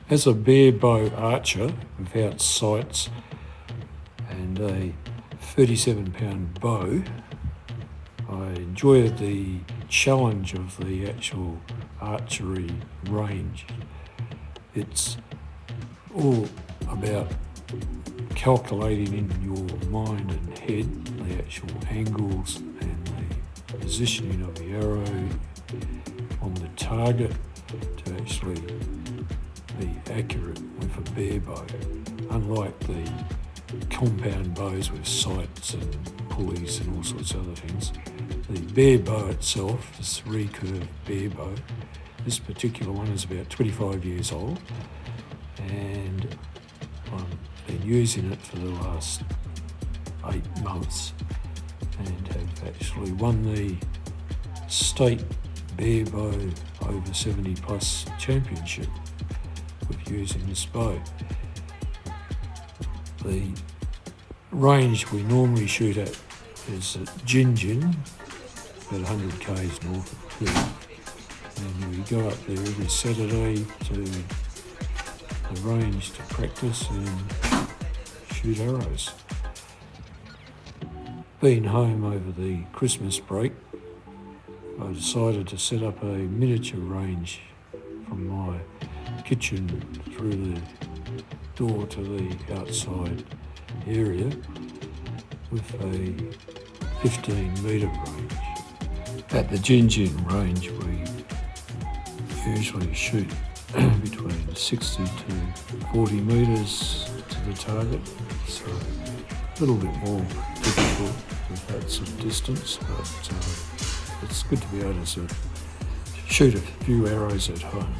As a bare bow archer without sights and a 37-pound bow, I enjoy the challenge of the actual archery range. It's all about calculating in your mind and head the actual angles and the positioning of the arrow on the target to actually be accurate with a bare bow, unlike the compound bows with sights and pulleys and all sorts of other things. The bare bow itself, this recurve bare bow, this particular one is about 25 years old, and I've been using it for the last 8 months and have actually won the state bare bow over 70 plus championship with using this bow. The range we normally shoot at is at Gin, about 100 k's north of Perth, and we go up there every Saturday to the range to practice and shoot arrows. Being home over the Christmas break, I decided to set up a miniature range from my kitchen through the door to the outside area with a 15-metre range. At the Gin range, we usually shoot between 60 to 40 metres to the target, so a little bit more difficult with that sort of distance, but it's good to be able to sort of shoot a few arrows at home.